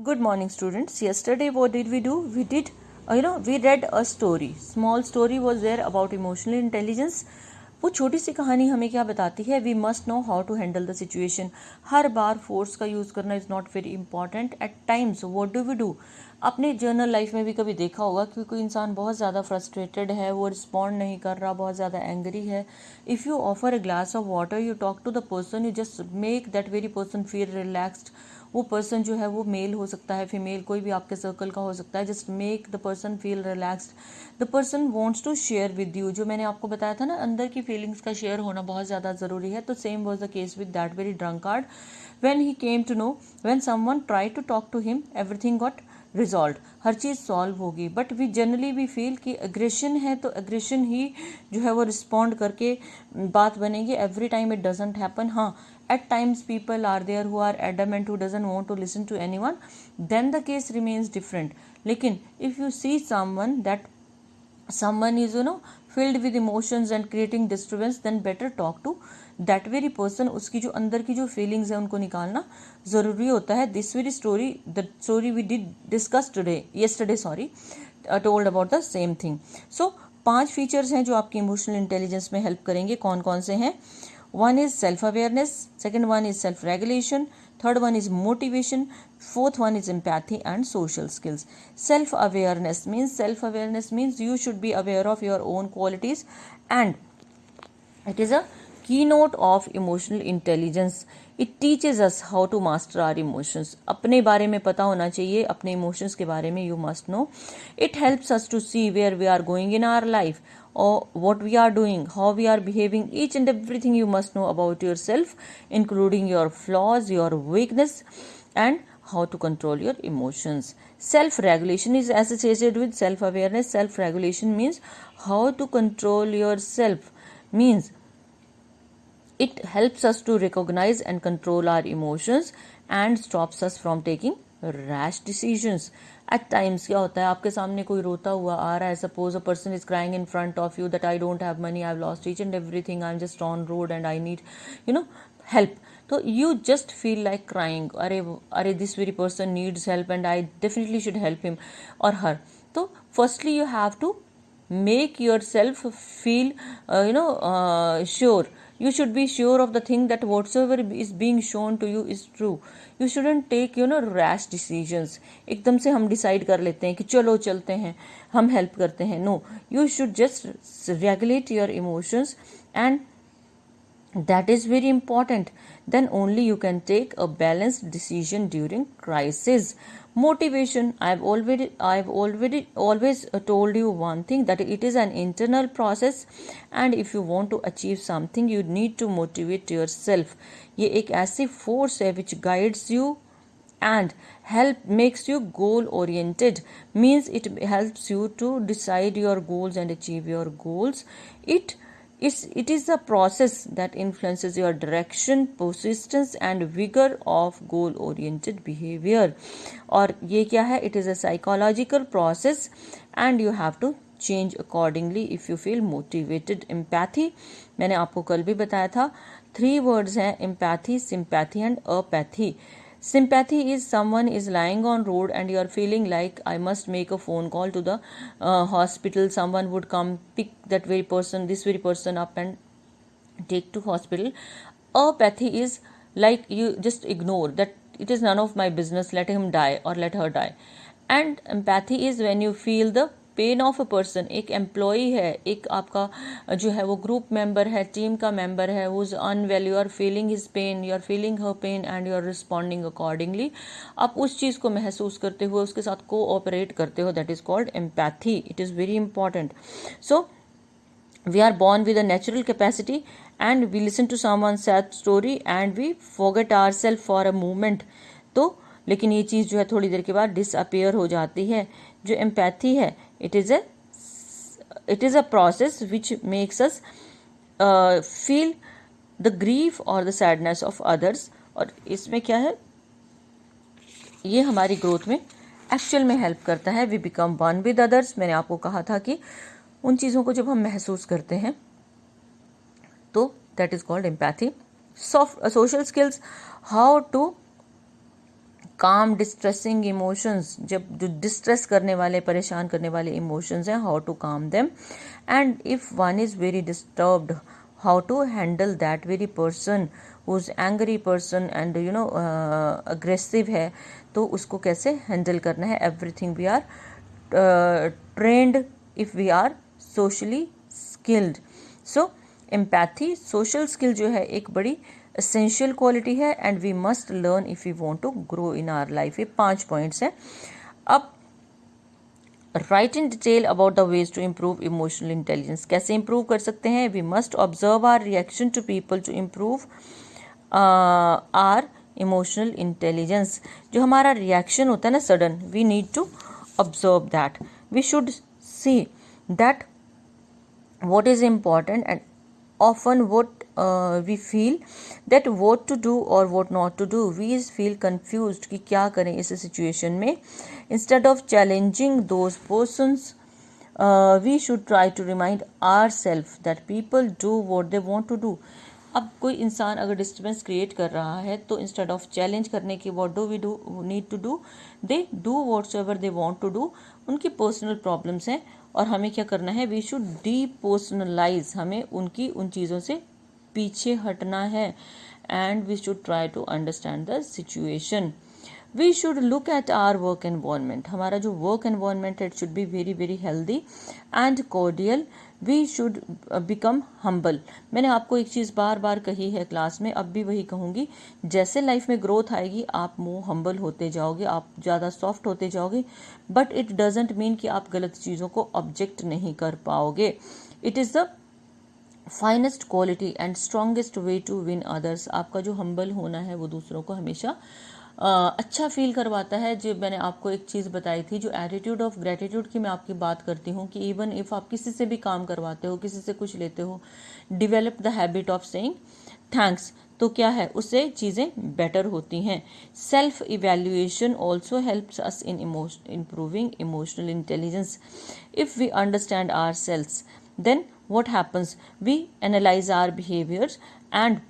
Good morning, students. Yesterday, what did we do? We read a story. Small story was there about emotional intelligence. वो छोटी सी कहानी हमें क्या बताती है? We must know how to handle the situation. हर बार फोर्स का यूज़ करना is not very important. At times what do we do? अपने जर्नल लाइफ में भी कभी देखा होगा कि कोई इंसान बहुत ज़्यादा फ्रस्ट्रेटेड है, वो रिस्पॉन्ड नहीं कर रहा, बहुत ज़्यादा एंग्री है. If you offer a glass of water, you talk to the person, you just make that very person feel relaxed. वो पर्सन जो है वो मेल हो सकता है, फीमेल, कोई भी आपके सर्कल का हो सकता है. Just make the person feel relaxed. The person wants to share with you. जो मैंने आपको बताया था ना, अंदर की फीलिंग्स का शेयर होना बहुत ज़्यादा ज़रूरी है. तो same was the case with that very drunkard. when he came to know when someone tried to talk to him, everything got resolve. हर चीज़ सॉल्व होगी. But we generally we feel कि एग्रेशन है तो एग्रेशन ही जो है वो respond करके बात बनेगी. Every time it doesn't happen. हाँ, at times people are there who are adamant, who doesn't want to listen to anyone, then the case remains different. लेकिन if you see someone is filled with emotions and creating disturbance, then better talk to that very person. उसकी जो अंदर की जो feelings है उनको निकालना ज़रूरी होता है. This very story, the story we did discuss yesterday told about the same thing. So 5 features हैं जो आपकी इमोशनल इंटेलिजेंस में हेल्प करेंगे. कौन कौन से हैं? One is self-awareness, second one is self-regulation, third one is motivation, fourth one is empathy and social skills. Self-awareness means you should be aware of your own qualities, and it is a keynote of emotional intelligence. It teaches us how to master our emotions. अपने बारे में पता होना चाहिए, अपने emotions के बारे में you must know. It helps us to see where we are going in our life, or what we are doing, how we are behaving. Each and everything you must know about yourself, including your flaws, your weakness, and how to control your emotions. Self-regulation is associated with self-awareness. Self-regulation means how to control yourself. Means it helps us to recognize and control our emotions and stops us from taking rash decisions. At times क्या होता है, आपके सामने कोई रोता हुआ आ रहा है. Suppose a person is crying in front of you that I don't have money, I have lost each and everything, I am just on road and I need help. तो you just feel like crying. अरे this very person needs help and I definitely should help him और her. तो firstly you have to make yourself feel sure. You should be sure of the thing that whatsoever is being shown to you is true. You shouldn't take rash decisions. एकदम से हम decide कर लेते हैं कि चलो चलते हैं, हम हेल्प करते हैं. No, you should just regulate your emotions, and that is very important. Then only you can take a balanced decision during crisis. Motivation, I've always told you one thing, that it is an internal process, and if you want to achieve something you need to motivate yourself. ये एक ऐसी force है which guides you and makes you goal oriented. Means it helps you to decide your goals and achieve your goals. It is a process that influences your direction, persistence and vigor of goal oriented behavior. और ये क्या है? It is a psychological process and you have to change accordingly if you feel motivated. Empathy, मैंने आपको कल भी बताया था. 3 words हैं: empathy, sympathy and apathy. Sympathy is someone is lying on road and you are feeling like I must make a phone call to the hospital. Someone would come pick this very person up and take to hospital. Apathy is like you just ignore that, it is none of my business, let him die or let her die. And empathy is when you feel the pain of a person. एक employee है, एक आपका जो है वो group member है, team का member है, वो is unwell, you are feeling his pain, you are feeling her pain and you are responding accordingly. आप उस चीज़ को महसूस करते हुए उसके साथ कोऑपरेट करते हो. That is called empathy. It is very important. So we are born with a natural capacity and we listen to someone's sad story and we forget ourselves for a moment. तो लेकिन ये चीज़ जो है थोड़ी देर के बाद डिसअपियर हो जाती है. जो एम्पैथी है, it is a process which makes us feel the grief or the sadness of others. और इसमें क्या है, ये हमारी ग्रोथ में एक्चुअल में हेल्प करता है. We become one with others. मैंने आपको कहा था कि उन चीज़ों को जब हम महसूस करते हैं तो that is called empathy. Social skills, how to calm distressing emotions, जब जो डिस्ट्रेस करने वाले, परेशान करने वाले इमोशंस हैं, how to calm them. And if one is very disturbed, how to handle that very person who's angry person and aggressive है, तो उसको कैसे हैंडल करना है. Everything we are trained if we are socially skilled. So empathy, social skill जो है एक बड़ी एसेंशियल क्वालिटी है and we must learn if we want to grow in our life. ये 5 पॉइंट्स हैं. अब right in detail about the ways to improve emotional intelligence. कैसे improve कर सकते हैं. We must observe our reaction to people to improve our emotional intelligence. जो हमारा reaction होता है ना sudden, we need to observe that. We should see that what is important and often what we feel that what to do or what not to do. We feel confused कि क्या करें इस situation में. instead of challenging those persons we should try to remind ourselves that people do what they want to do. अब कोई इंसान अगर disturbance create कर रहा है तो इंस्टेड ऑफ चैलेंज करने की what do we do need to do, they do whatever they want to do. उनकी पर्सनल प्रॉब्लम्स हैं और हमें क्या करना है. वी शुड डीपर्सनलाइज, हमें उनकी उन चीज़ों से पीछे हटना है. And we should try to understand the situation. We should look at our work environment. हमारा जो वर्क एनवायरनमेंट है it should be very very healthy and cordial. We should become humble. मैंने आपको एक चीज़ बार बार कही है क्लास में, अब भी वही कहूँगी. जैसे लाइफ में ग्रोथ आएगी आप मोर हम्बल होते जाओगे, आप ज़्यादा सॉफ्ट होते जाओगे. बट इट डजेंट मीन कि आप गलत चीज़ों को ऑब्जेक्ट नहीं कर पाओगे. It is the finest quality and strongest way to win others. आपका जो हम्बल होना है वो दूसरों को हमेशा अच्छा फील करवाता है. जो मैंने आपको एक चीज़ बताई थी, जो एटीट्यूड ऑफ ग्रेटिट्यूड की मैं आपकी बात करती हूँ कि इवन इफ़ आप किसी से भी काम करवाते हो, किसी से कुछ लेते हो, develop the habit of saying thanks. तो क्या है, उससे चीज़ें बेटर होती हैं. Self evaluation also helps us in improving emotional intelligence. If we understand our selves then what happens, we analyse our behaviours and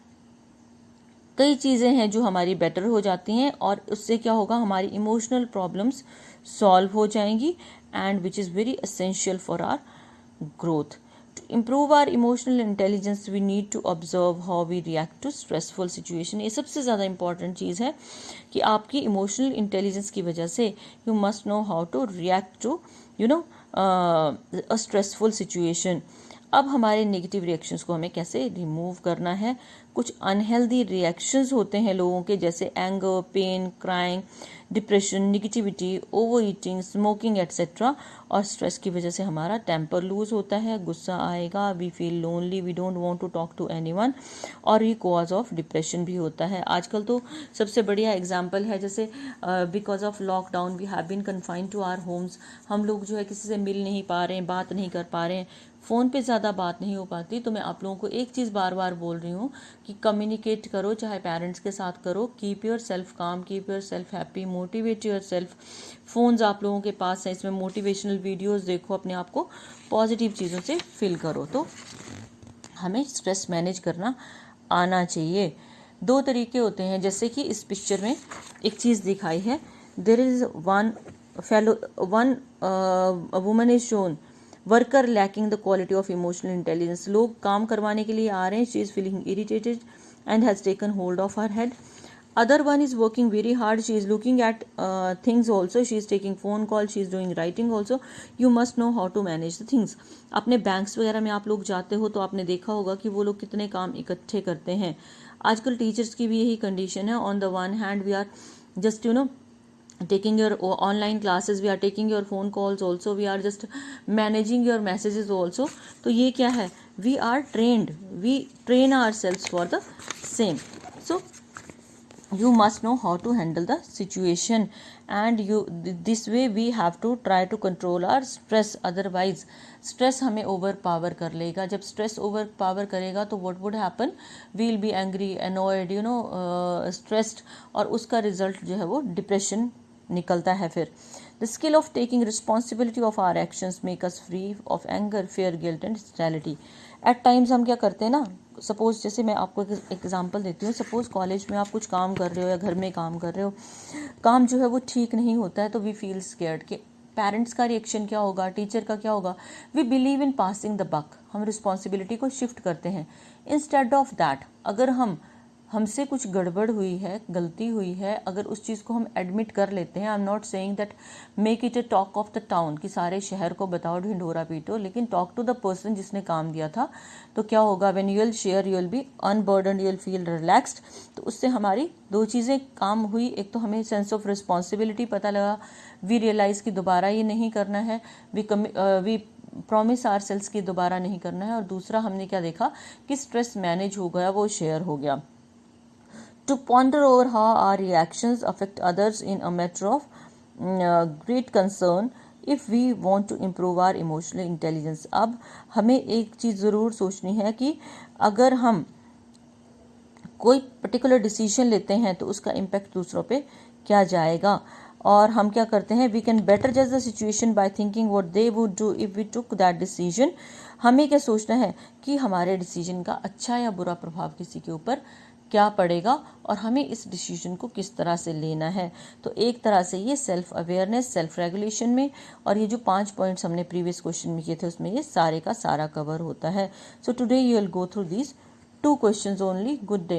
कई चीज़ें हैं जो हमारी बेटर हो जाती हैं और उससे क्या होगा, हमारी इमोशनल प्रॉब्लम्स सॉल्व हो जाएंगी and which is very essential for our growth. To improve our emotional intelligence we need to observe how we react to stressful situation. ये सबसे ज़्यादा इंपॉर्टेंट चीज़ है कि आपकी इमोशनल इंटेलिजेंस की वजह से you must know how to react to a stressful situation. अब हमारे नेगेटिव रिएक्शंस को हमें कैसे रिमूव करना है. कुछ अनहेल्दी रिएक्शंस होते हैं लोगों के, जैसे anger, pain, crying, depression, negativity, over eating, smoking et cetera. और स्ट्रेस की वजह से हमारा टेम्पर लूज होता है, गुस्सा आएगा, we feel lonely, we don't want to talk to anyone. और ये कॉज ऑफ डिप्रेशन भी होता है. आजकल तो सबसे बढ़िया एग्जांपल है, जैसे because of lockdown we have been confined to our homes. हम लोग जो है किसी से मिल नहीं पा रहे हैं, बात नहीं कर पा रहे हैं, फ़ोन पे ज़्यादा बात नहीं हो पाती. तो मैं आप लोगों को एक चीज़ बार बार बोल रही हूँ कि कम्युनिकेट करो, चाहे पेरेंट्स के साथ करो. कीप योर सेल्फ काम, keep your self happy, motivate your self. Phones आप लोगों के पास हैं, इसमें मोटिवेशनल वीडियोस देखो, अपने आप को पॉजिटिव चीज़ों से फिल करो. तो हमें स्ट्रेस मैनेज करना आना चाहिए. 2 तरीके होते हैं, जैसे कि इस पिक्चर में एक चीज़ दिखाई है. There is one woman is shown, worker lacking the quality of emotional intelligence. लोग काम करवाने के लिए आ रहे हैं, she is feeling irritated and has taken hold of her head. Other one is working very hard, she is looking at things also, she is taking phone call, she is doing writing also. You must know how to manage the things. अपने banks वगैरह में आप लोग जाते हो तो आपने देखा होगा कि वो लोग कितने काम इकट्ठे करते हैं. आजकल टीचर्स की भी यही कंडीशन है. On the one hand we are just taking your online classes, we are taking your phone calls also, we are just managing your messages also. तो ये क्या है, we are trained, we train ourselves for the same. So you must know how to handle the situation and this way we have to try to control our stress. otherwise stress हमें overpower कर लेगा. जब stress overpower करेगा तो what would happen, we will be angry, annoyed, stressed, और उसका result जो है वो depression निकलता है. फिर the skill of taking responsibility of our actions make us free of anger, fear, guilt and hostility. at times हम क्या करते हैं ना, सपोज़ जैसे मैं आपको एक एग्जांपल देती हूँ, सपोज़ कॉलेज में आप कुछ काम कर रहे हो या घर में काम कर रहे हो, काम जो है वो ठीक नहीं होता है, तो वी फील स्केयर्ड कि पेरेंट्स का रिएक्शन क्या होगा, टीचर का क्या होगा। We believe in passing the buck, हम रिस्पॉन्सिबिलिटी को शिफ्ट करते हैं। इंस्टेड ऑफ दैट, अगर हमसे कुछ गड़बड़ हुई है, गलती हुई है, अगर उस चीज़ को हम एडमिट कर लेते हैं, I am not saying that make it A talk of the town कि सारे शहर को बताओ ढिंढोरा पीटो, लेकिन टॉक टू द पर्सन जिसने काम दिया था, तो क्या होगा, when you will share you will be unburdened, you will feel relaxed. तो उससे हमारी दो चीज़ें काम हुई, एक तो हमें सेंस ऑफ रिस्पॉन्सिबिलिटी पता लगा, वी रियलाइज़ कि दोबारा ये नहीं करना है, वी प्रॉमिस आर सेल्स की दोबारा नहीं करना है, और दूसरा हमने क्या देखा कि स्ट्रेस मैनेज हो गया, वो शेयर हो गया। To ponder over how our reactions affect others in a matter of great concern if we want to improve our emotional intelligence। अब हमें एक चीज़ ज़रूर सोचनी है कि अगर हम कोई पर्टिकुलर डिसीजन लेते हैं तो उसका इम्पैक्ट दूसरों पे क्या जाएगा, और हम क्या करते हैं, वी कैन बेटर जज the situation by thinking what they would do if we took that decision. हमें क्या सोचना है कि हमारे डिसीजन का अच्छा या बुरा प्रभाव किसी के ऊपर क्या पड़ेगा, और हमें इस डिसीजन को किस तरह से लेना है। तो एक तरह से ये सेल्फ अवेयरनेस, सेल्फ रेगुलेशन में, और ये जो 5 पॉइंट्स हमने प्रीवियस क्वेश्चन में किए थे उसमें ये सारे का सारा कवर होता है। So today you will go through these 2 questions only. Good day.